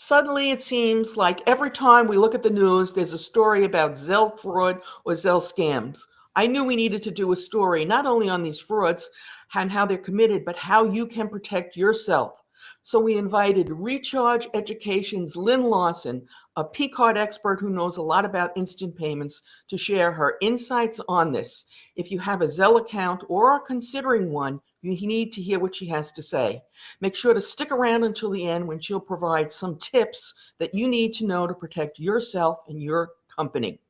Suddenly, it seems like every time we look at the news, there's a story about Zelle fraud or Zelle scams. I knew we needed to do a story not only on these frauds and how they're committed, but how you can protect yourself. So we invited Recharge Education's Lynn Lawson, a P-card expert who knows a lot about instant payments, to share her insights on this. If you have a Zelle account or are considering one, you need to hear what she has to say. Make sure to stick around until the end when she'll provide some tips that you need to know to protect yourself and your company.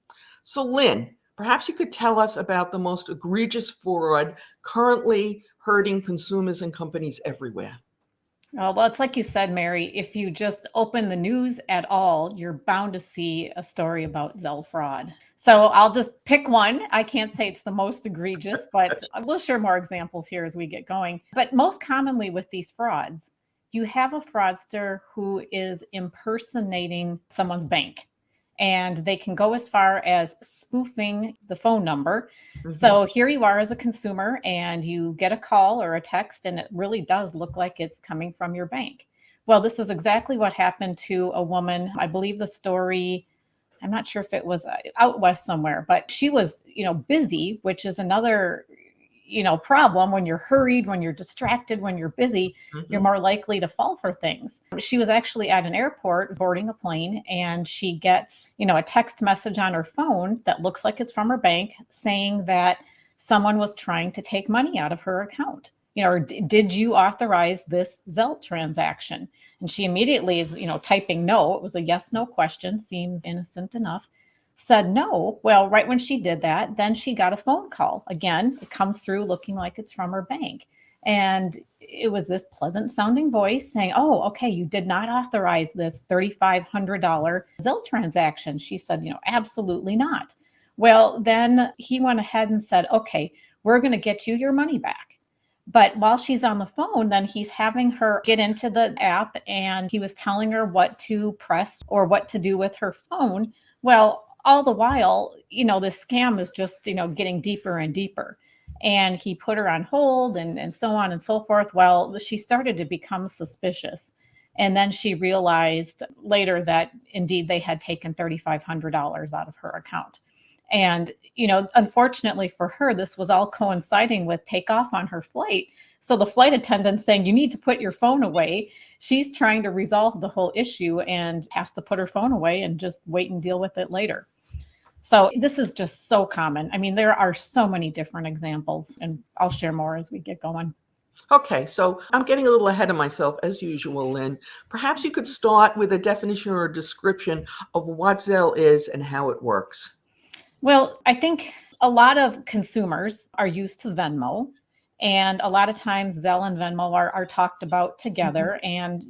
So, Lynn, perhaps you could tell us about the most egregious fraud currently hurting consumers and companies everywhere. Oh, well, it's like you said, Mary, if you just open the news at all, you're bound to see a story about Zelle fraud. So I'll just pick one. I can't say it's the most egregious, but we'll share more examples here as we get going. But most commonly with these frauds, you have a fraudster who is impersonating someone's bank. And they can go as far as spoofing the phone number. So here you are as a consumer and you get a call or a text, and it really does look like it's coming from your bank. Well, this is exactly what happened to a woman. I believe the story, I'm not sure if it was out west somewhere, but she was, busy, which is another, problem. When you're hurried, when you're distracted, when you're busy, you're more likely to fall for things. She was actually at an airport boarding a plane, and she gets, a text message on her phone that looks like it's from her bank saying that someone was trying to take money out of her account. Or did you authorize this Zelle transaction? And she immediately is, typing no. It was a yes, no question, seems innocent enough. Said no. Well, right when she did that, then she got a phone call. Again, it comes through looking like it's from her bank. And it was this pleasant sounding voice saying, oh, okay, you did not authorize this $3,500 Zelle transaction. She said, absolutely not. Well, then he went ahead and said, okay, we're going to get you your money back. But while she's on the phone, then he's having her get into the app, and he was telling her what to press or what to do with her phone. Well, all the while, this scam is just, getting deeper and deeper. And he put her on hold and so on and so forth. Well, she started to become suspicious. And then she realized later that indeed they had taken $3,500 out of her account. And, unfortunately for her, this was all coinciding with takeoff on her flight. So the flight attendant saying, you need to put your phone away. She's trying to resolve the whole issue and has to put her phone away and just wait and deal with it later. So this is just so common. I mean, there are so many different examples, and I'll share more as we get going. Okay, so I'm getting a little ahead of myself as usual, Lynn. Perhaps you could start with a definition or a description of what Zelle is and how it works. Well, I think a lot of consumers are used to Venmo, and a lot of times Zelle and Venmo are talked about together. And,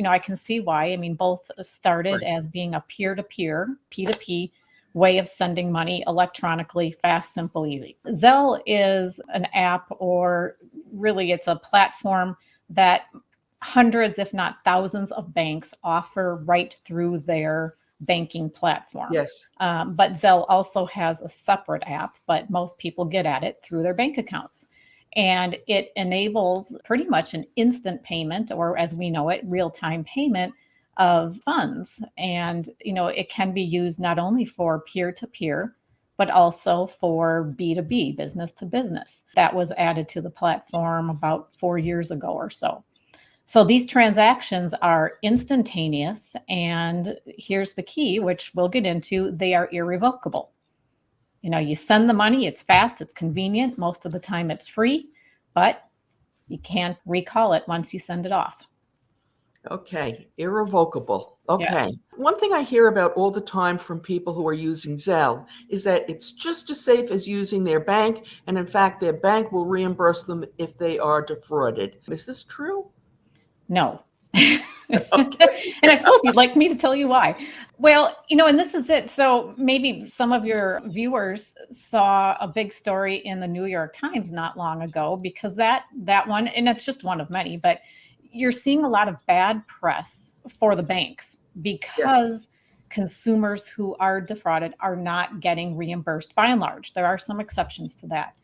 I can see why. I mean, both started as being a peer-to-peer, P2P way of sending money electronically, fast, simple, easy. Zelle is an app, or really it's a platform that hundreds, if not thousands of banks offer right through their banking platform. Yes. But Zelle also has a separate app, but most people get at it through their bank accounts. And it enables pretty much an instant payment, or as we know it, real-time payment of funds. And, it can be used not only for peer-to-peer, but also for B2B, business to business. That was added to the platform about 4 years ago or so. So these transactions are instantaneous, and here's the key, which we'll get into: they are irrevocable. You send the money, it's fast, it's convenient. Most of the time it's free, but you can't recall it once you send it off. Okay, irrevocable. Okay. Yes. One thing I hear about all the time from people who are using Zelle is that it's just as safe as using their bank, and in fact, their bank will reimburse them if they are defrauded. Is this true? No. Okay. And I suppose you'd like me to tell you why. Well, and this is it. So maybe some of your viewers saw a big story in the New York Times not long ago, because that one, and it's just one of many, but you're seeing a lot of bad press for the banks because consumers who are defrauded are not getting reimbursed by and large. There are some exceptions to that.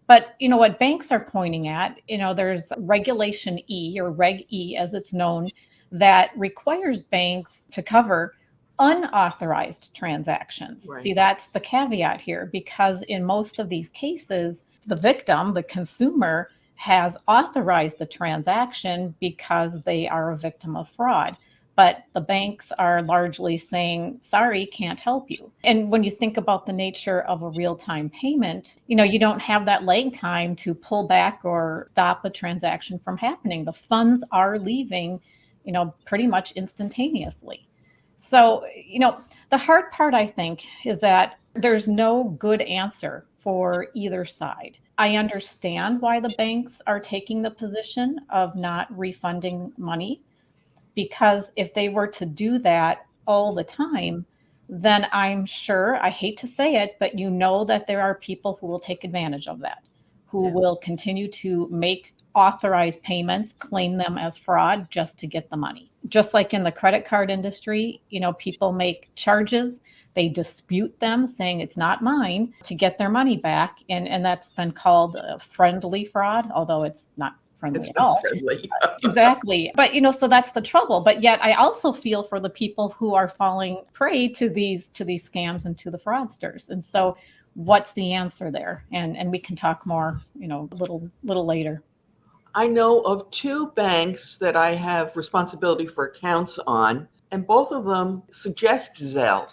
But what banks are pointing at, there's Regulation E, or Reg E as it's known, that requires banks to cover unauthorized transactions. Right. See, that's the caveat here, because in most of these cases, the victim, the consumer, has authorized a transaction because they are a victim of fraud. But the banks are largely saying, sorry, can't help you. And when you think about the nature of a real-time payment, you don't have that lag time to pull back or stop a transaction from happening. The funds are leaving, pretty much instantaneously. So, the hard part, I think, is that there's no good answer for either side. I understand why the banks are taking the position of not refunding money, because if they were to do that all the time, then I'm sure, I hate to say it, but that there are people who will take advantage of that, who will continue to make authorized payments, claim them as fraud just to get the money. Just like in the credit card industry, people make charges, they dispute them saying it's not mine to get their money back. And that's been called a friendly fraud, although it's not friendly at all. Friendly. Exactly. But, so that's the trouble. But yet I also feel for the people who are falling prey to these scams and to the fraudsters. And so what's the answer there? And we can talk more, a little later. I know of two banks that I have responsibility for accounts on, and both of them suggest Zelle.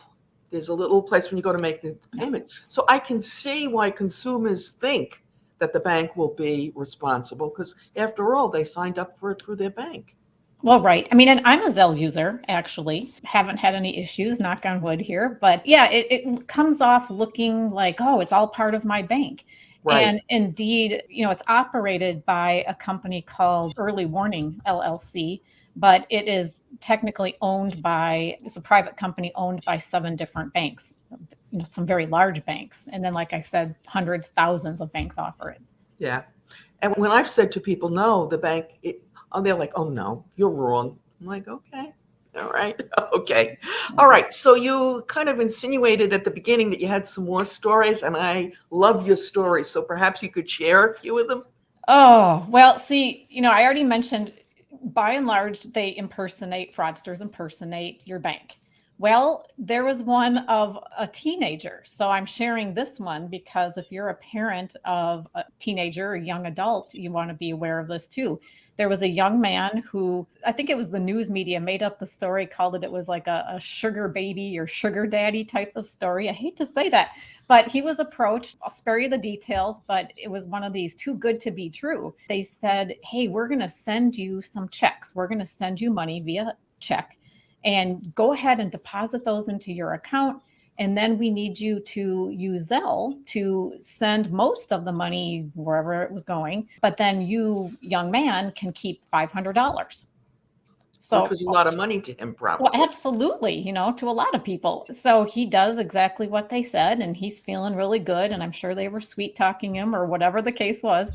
There's a little place when you go to make the payment. So I can see why consumers think that the bank will be responsible, because after all, they signed up for it through their bank. Well, right. I mean, and I'm a Zelle user, actually. Haven't had any issues, knock on wood here. But yeah, it comes off looking like, oh, it's all part of my bank. Right. And indeed, it's operated by a company called Early Warning LLC, but it is technically it's a private company owned by 7 different banks, some very large banks. And then, like I said, hundreds, thousands of banks offer it. Yeah. And when I've said to people, no, the bank, they're like, oh, no, you're wrong. I'm like, okay. All right. Okay. All right. So you kind of insinuated at the beginning that you had some more stories, and I love your stories. So perhaps you could share a few of them. Oh, well, see, I already mentioned, by and large, fraudsters impersonate your bank. Well, there was one of a teenager. So I'm sharing this one because if you're a parent of a teenager or young adult, you want to be aware of this too. There was a young man who, I think it was the news media made up the story, called it was like a sugar baby or sugar daddy type of story. I hate to say that, but he was approached. I'll spare you the details, but it was one of these too good to be true. They said, hey, we're going to send you some checks. We're going to send you money via check, and go ahead and deposit those into your account. And then we need you to use Zelle to send most of the money wherever it was going. But then you, young man, can keep $500. So which was a lot of money to him, probably. Well, absolutely, to a lot of people. So he does exactly what they said, and he's feeling really good. And I'm sure they were sweet talking him or whatever the case was.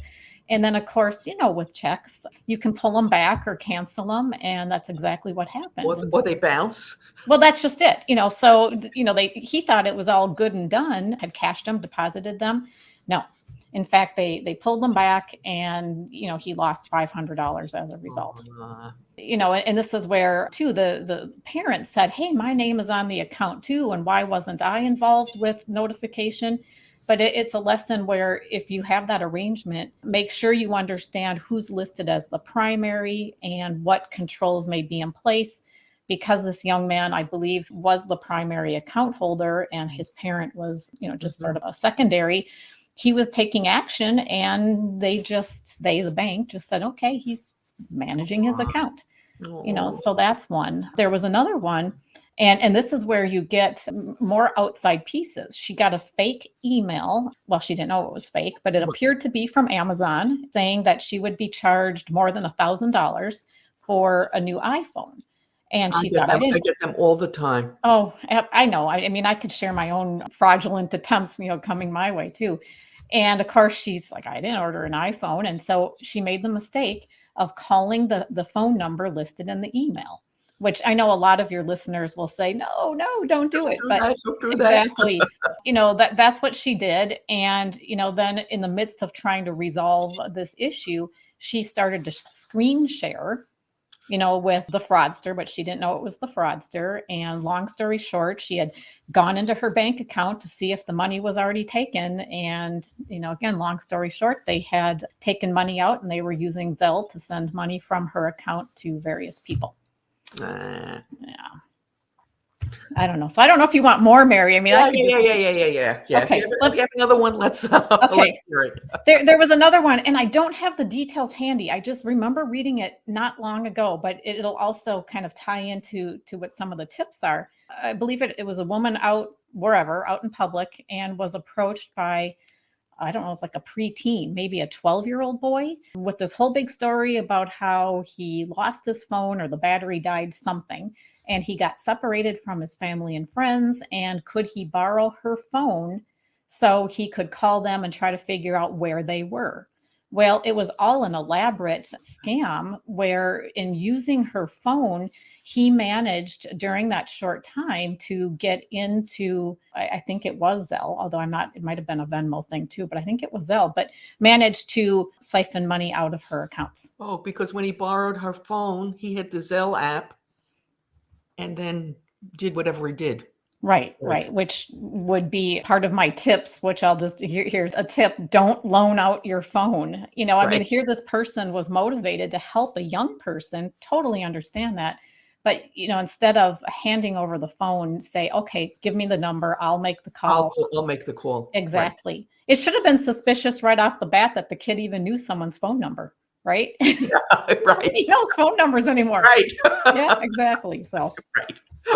And then, of course, with checks, you can pull them back or cancel them. And that's exactly what happened. Or they bounce. Well, that's just it. So, he thought it was all good and done, had cashed them, deposited them. No. In fact, they pulled them back, and, he lost $500 as a result. And this is where, too, the parents said, hey, my name is on the account, too. And why wasn't I involved with notification? But it's a lesson where if you have that arrangement, make sure you understand who's listed as the primary and what controls may be in place. Because this young man, I believe, was the primary account holder and his parent was, just sort of a secondary, he was taking action, and the bank just said, okay, he's managing his account. So that's one. There was another one. And this is where you get more outside pieces. She got a fake email. Well, she didn't know it was fake, but it appeared to be from Amazon saying that she would be charged more than $1,000 for a new iPhone. And she thought, I get them all the time. Oh, I know. I mean, I could share my own fraudulent attempts, coming my way too. And of course, she's like, I didn't order an iPhone. And so she made the mistake of calling the phone number listed in the email, which I know a lot of your listeners will say, no, don't do it. But Don't do that. Exactly, that's what she did. And, then in the midst of trying to resolve this issue, she started to screen share with the fraudster, but she didn't know it was the fraudster. And long story short, she had gone into her bank account to see if the money was already taken. And, again, long story short, they had taken money out and they were using Zelle to send money from her account to various people. Yeah. I don't know. So I don't know if you want more, Mary. I mean, Yeah. I could Okay. If you have another one, let's hear it. There was another one, and I don't have the details handy. I just remember reading it not long ago, but it'll also kind of tie into what some of the tips are. I believe it was a woman out in public, and was approached by, I don't know, it's like a preteen, maybe a 12-year-old boy, with this whole big story about how he lost his phone or the battery died, something. And he got separated from his family and friends. And could he borrow her phone so he could call them and try to figure out where they were? Well, it was all an elaborate scam where, in using her phone, he managed during that short time to get into, I think it was Zelle, although it might have been a Venmo thing too, but I think it was Zelle, but managed to siphon money out of her accounts. Oh, because when he borrowed her phone, he hit the Zelle app and then did whatever he did. Right. Which would be part of my tips, which I'll just, here's a tip. Don't loan out your phone. I mean, here this person was motivated to help a young person, totally understand that. But, instead of handing over the phone, say, okay, give me the number, I'll make the call. I'll make the call. Exactly. Right. It should have been suspicious right off the bat that the kid even knew someone's phone number. Right. Yeah, right. He knows phone numbers anymore. Right. Yeah, exactly. So.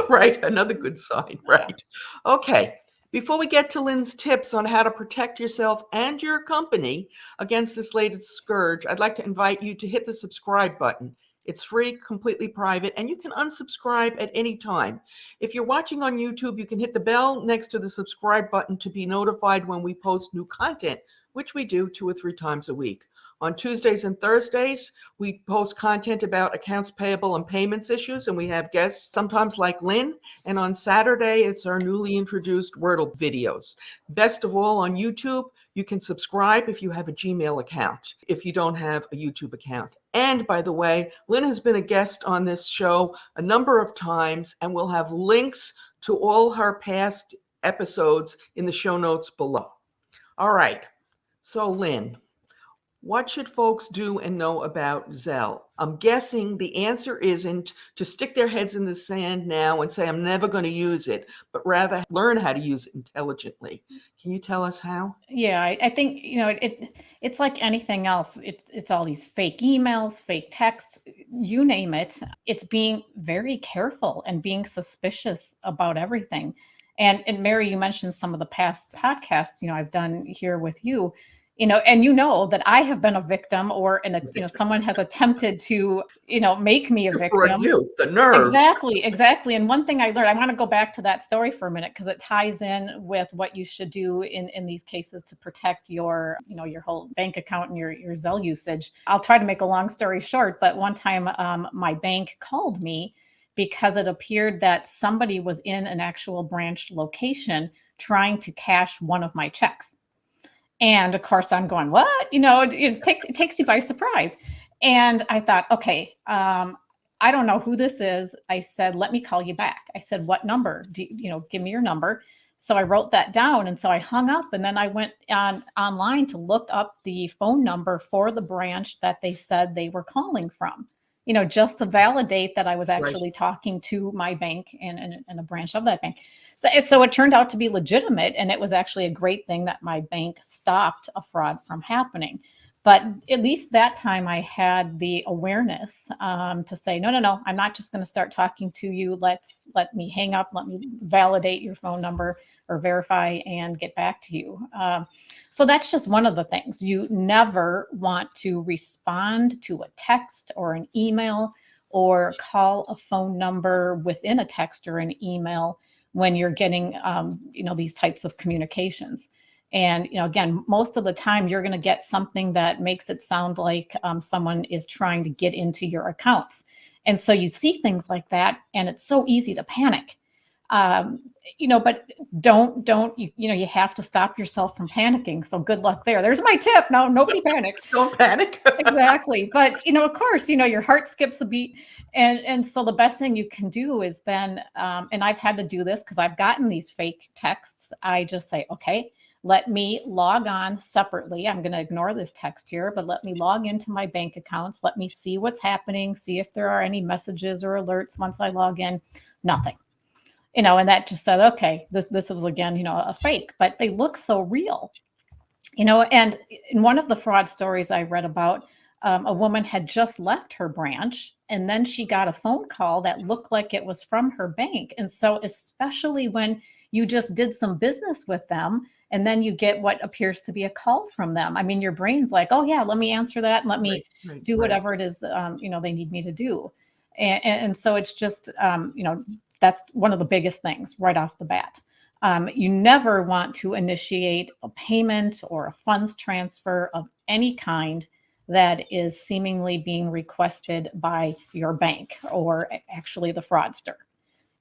Right. Another good sign. Right. Okay. Before we get to Lynn's tips on how to protect yourself and your company against this latest scourge, I'd like to invite you to hit the subscribe button. It's free, completely private, and you can unsubscribe at any time. If you're watching on YouTube, you can hit the bell next to the subscribe button to be notified when we post new content, which we do 2 or 3 times a week. On Tuesdays and Thursdays, we post content about accounts payable and payments issues, and we have guests, sometimes like Lynn. And on Saturday, it's our newly introduced Wordle videos. Best of all, on YouTube, you can subscribe if you have a Gmail account, if you don't have a YouTube account. And by the way, Lynn has been a guest on this show a number of times, and we'll have links to all her past episodes in the show notes below. All right. So Lynn, what should folks do and know about Zelle? I'm guessing the answer isn't to stick their heads in the sand now and say, I'm never going to use it, but rather learn how to use it intelligently. Can you tell us how? Yeah, I think, it's like anything else. It's all these fake emails, fake texts, you name it. It's being very careful and being suspicious about everything. And Mary, you mentioned some of the past podcasts, I've done here with you. And that I have been a victim, or someone has attempted to, make me a victim. You, the nerve. Exactly. And one thing I learned, I want to go back to that story for a minute, because it ties in with what you should do in these cases to protect your, your whole bank account and your Zelle usage. I'll try to make a long story short, but one time my bank called me because it appeared that somebody was in an actual branch location trying to cash one of my checks. And of course, I'm going, what? It takes you by surprise. And I thought, okay, I don't know who this is. I said, let me call you back. I said, what number? Give me your number. So I wrote that down. And so I hung up, and then I went online to look up the phone number for the branch that they said they were calling from, just to validate that I was actually talking to my bank and a branch of that bank. So it turned out to be legitimate, and it was actually a great thing that my bank stopped a fraud from happening. But at least that time I had the awareness to say, no, I'm not just going to start talking to you. Let me hang up. Let me validate your phone number or verify and get back to you. So that's just one of the things. You never want to respond to a text or an email or call a phone number within a text or an email when you're getting, these types of communications. And, again, most of the time you're going to get something that makes it sound like someone is trying to get into your accounts. And so you see things like that, and it's so easy to panic. Um, but don't you have to stop yourself from panicking. So good luck there. There's my tip. No, nobody panic. Don't panic. Exactly. But, of course, your heart skips a beat. And so the best thing you can do is then, and I've had to do this because I've gotten these fake texts. I just say, okay, let me log on separately. I'm going to ignore this text here, but let me log into my bank accounts. Let me see what's happening, see if there are any messages or alerts once I log in. Nothing. And that just said, okay, this was again, a fake, but they look so real. And in one of the fraud stories I read about, a woman had just left her branch and then she got a phone call that looked like it was from her bank. And so especially when you just did some business with them and then you get what appears to be a call from them, I mean, your brain's like, oh yeah, let me answer that and let me do whatever it is they need me to do. And so it's just that's one of the biggest things right off the bat. You never want to initiate a payment or a funds transfer of any kind that is seemingly being requested by your bank or actually the fraudster.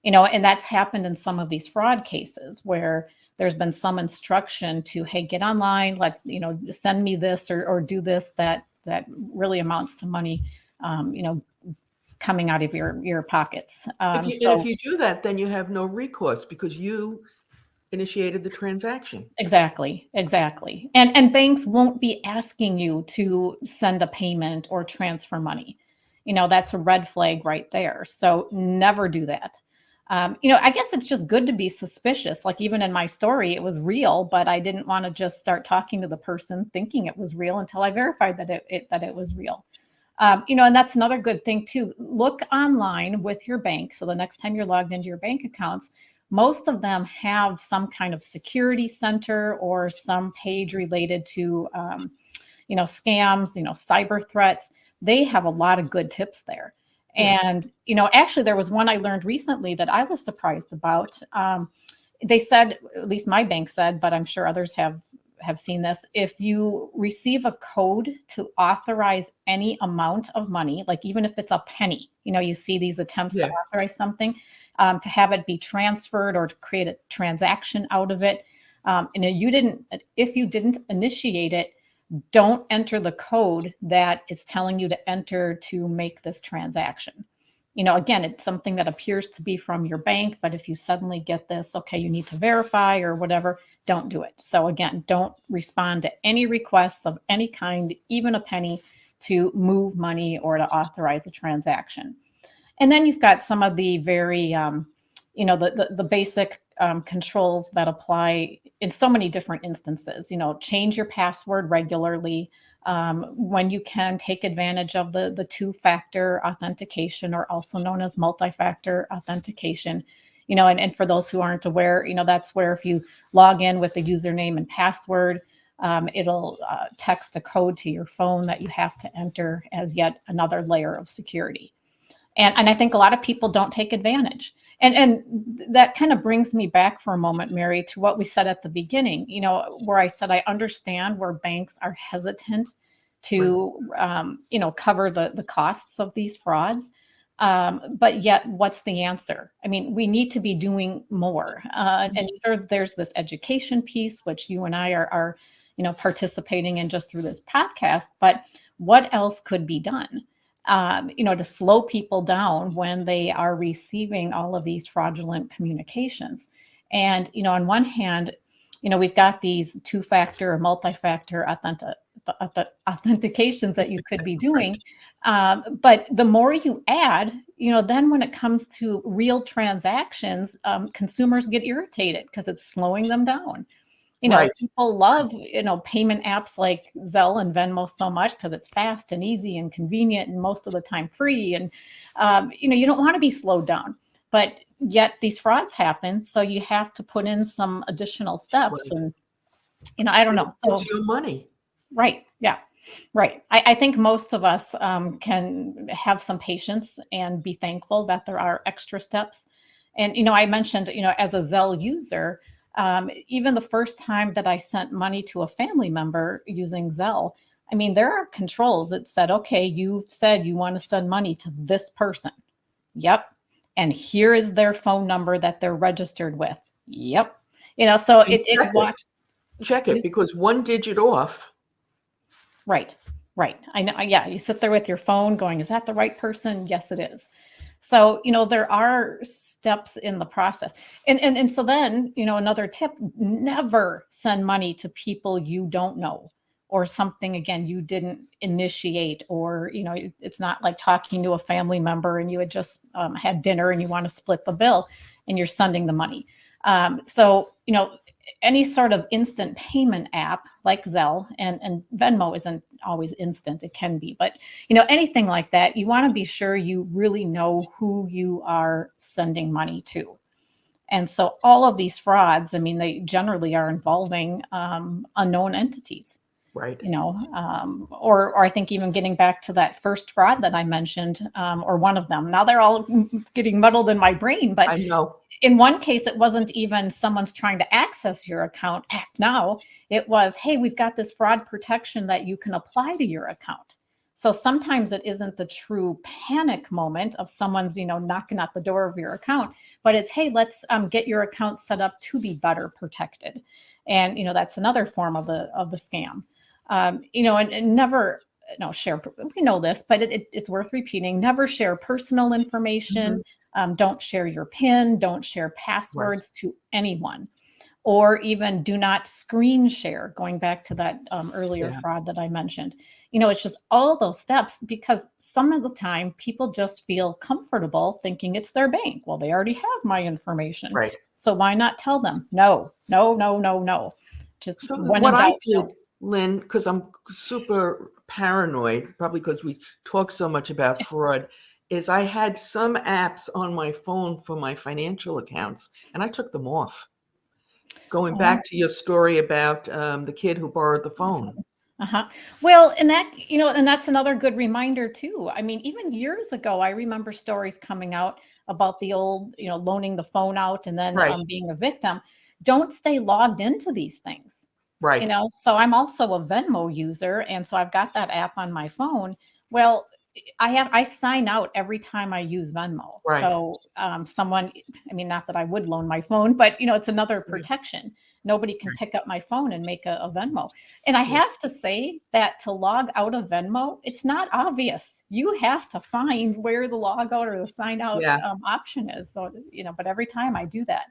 And that's happened in some of these fraud cases where there's been some instruction to, hey, get online, send me this or do this that really amounts to money, coming out of your pockets. If you do that, then you have no recourse because you initiated the transaction. Exactly. And banks won't be asking you to send a payment or transfer money. That's a red flag right there. So never do that. I guess it's just good to be suspicious. Like even in my story, it was real, but I didn't want to just start talking to the person thinking it was real until I verified that it was real. And that's another good thing too. Look online with your bank. So the next time you're logged into your bank accounts, most of them have some kind of security center or some page related to, scams, cyber threats. They have a lot of good tips there. And, actually there was one I learned recently that I was surprised about. They said, at least my bank said, but I'm sure others have seen this. If you receive a code to authorize any amount of money, like even if it's a penny, you see these attempts to authorize something, to have it be transferred or to create a transaction out of it. And if you didn't initiate it, don't enter the code that it's telling you to enter to make this transaction. Again, it's something that appears to be from your bank, but if you suddenly get this, okay, you need to verify or whatever, don't do it. So again, don't respond to any requests of any kind, even a penny, to move money or to authorize a transaction. And then you've got some of the very, the basic controls that apply in so many different instances. Change your password regularly. When you can, take advantage of the two-factor authentication, or also known as multi-factor authentication. And for those who aren't aware, that's where if you log in with the username and password, it'll text a code to your phone that you have to enter as yet another layer of security. And I think a lot of people don't take advantage. And that kind of brings me back for a moment, Mary, to what we said at the beginning, where I said I understand where banks are hesitant to, cover the costs of these frauds. But yet, what's the answer? I mean, we need to be doing more. And sure, there's this education piece, which you and I are participating in just through this podcast. But what else could be done? To slow people down when they are receiving all of these fraudulent communications. And, on one hand, we've got these two-factor or multi-factor authentications that you could be doing. But the more you add, then when it comes to real transactions, consumers get irritated because it's slowing them down. People love, payment apps like Zelle and Venmo so much because it's fast and easy and convenient and most of the time free. And, you don't want to be slowed down, but yet these frauds happen. So you have to put in some additional steps and, I don't know. So, it's your money. Right. Yeah. Right. I think most of us can have some patience and be thankful that there are extra steps. And, I mentioned, as a Zelle user, even the first time that I sent money to a family member using Zelle, I mean, there are controls that said, okay, you've said you want to send money to this person. Yep. and here is their phone number that they're registered with. Yep. So And it watch. check it, because one digit off. Right, right. I know. Yeah, you sit there with your phone going, is that the right person? Yes, it is. So, there are steps in the process. And so then, another tip, never send money to people you don't know, or something, again, you didn't initiate, or, it's not like talking to a family member and you had just had dinner and you want to split the bill and you're sending the money. So, any sort of instant payment app like Zelle, and Venmo isn't always instant, it can be, but anything like that, you want to be sure you really know who you are sending money to. And so all of these frauds, I mean, they generally are involving unknown entities. Right. Or I think even getting back to that first fraud that I mentioned, or one of them. Now they're all getting muddled in my brain, but I know. in one case, it wasn't even someone's trying to access your account, act now. It was, hey, we've got this fraud protection that you can apply to your account. So sometimes it isn't the true panic moment of someone's, knocking at the door of your account, but it's, hey, let's get your account set up to be better protected. And, that's another form of the scam. And never, share, we know this, but it's worth repeating, never share personal information. Don't share your PIN, don't share passwords to anyone, or even do not screen share, going back to that earlier fraud that I mentioned. It's just all those steps, because some of the time people just feel comfortable thinking it's their bank. Well, they already have my information. Right. So why not tell them? No. Just So when what in I doubt, did, Lynn, because I'm super paranoid, probably because we talk so much about fraud, is I had some apps on my phone for my financial accounts, and I took them off. Going back to your story about the kid who borrowed the phone. Well, and that's another good reminder too. I mean, even years ago, I remember stories coming out about the old, loaning the phone out and then Right. being a victim. Don't stay logged into these things. Right. So I'm also a Venmo user, and so I've got that app on my phone. Well, I sign out every time I use Venmo. Right. So someone, I mean, not that I would loan my phone, but it's another protection. Nobody can pick up my phone and make a Venmo. And I have to say that to log out of Venmo, it's not obvious. You have to find where the log out or the sign out option is. So, but every time I do that.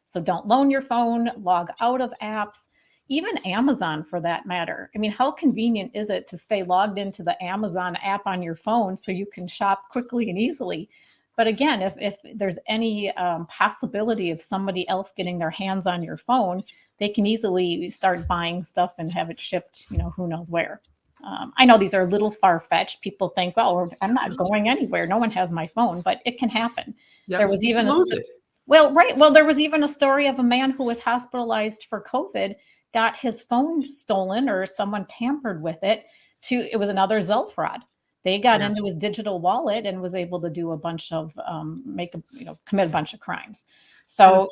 So don't loan your phone, log out of apps. Even Amazon, for that matter. I mean, how convenient is it to stay logged into the Amazon app on your phone so you can shop quickly and easily? But again, if there's any possibility of somebody else getting their hands on your phone, they can easily start buying stuff and have it shipped, who knows where. I know these are a little far-fetched. People think, well, I'm not going anywhere. No one has my phone, but it can happen. Yep. There was You even can lose it. Well, right. Well, there was even a story of a man who was hospitalized for COVID, got his phone stolen or someone tampered with it. It was another Zelle fraud. They got into his digital wallet and was able to do a bunch of commit a bunch of crimes. So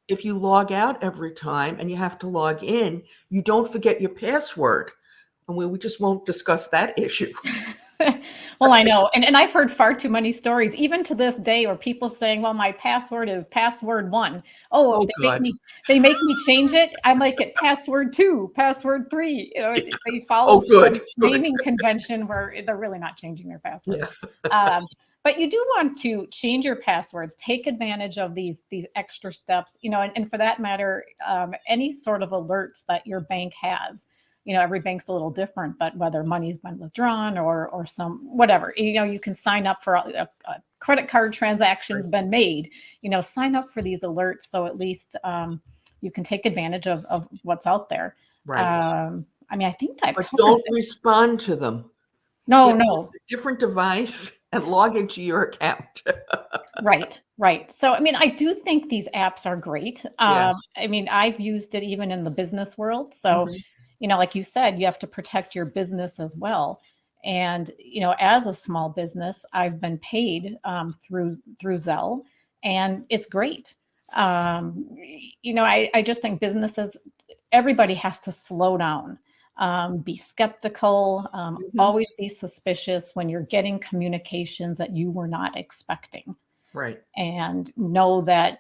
if you log out every time and you have to log in, you don't forget your password. And we just won't discuss that issue. Well, I know. And I've heard far too many stories, even to this day, where people saying, well, my password is password 1. Oh, they make me change it. I make it password 2, password 3. They follow some naming convention where they're really not changing their password. But you do want to change your passwords, take advantage of these extra steps, and for that matter, any sort of alerts that your bank has. Every bank's a little different, but whether money's been withdrawn or some whatever, you can sign up for a credit card transaction's been made, sign up for these alerts. So at least you can take advantage of what's out there. Right. I mean, I think I've but don't respond to them. No. A different device and log into your account. Right. So, I mean, I do think these apps are great. I mean, I've used it even in the business world. So, like you said, you have to protect your business as well. And, as a small business, I've been paid through Zelle, and it's great. I just think businesses, everybody has to slow down, be skeptical, always be suspicious when you're getting communications that you were not expecting. Right. and know that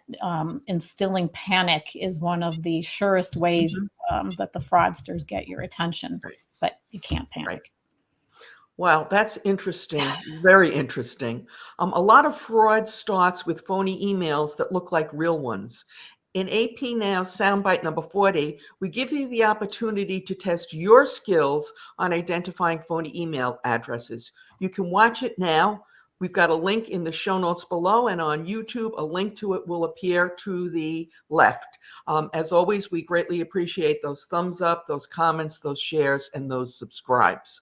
instilling panic is one of the surest ways Mhm. that the fraudsters get your attention, Right. but you can't Right. panic. Wow, that's interesting. Very interesting. A lot of fraud starts with phony emails that look like real ones. In AP Now soundbite number 40, we give you the opportunity to test your skills on identifying phony email addresses. You can watch it now. We've got a link in the show notes below, and on YouTube, a link to it will appear to the left. As always, we greatly appreciate those thumbs up, those comments, those shares, and those subscribes.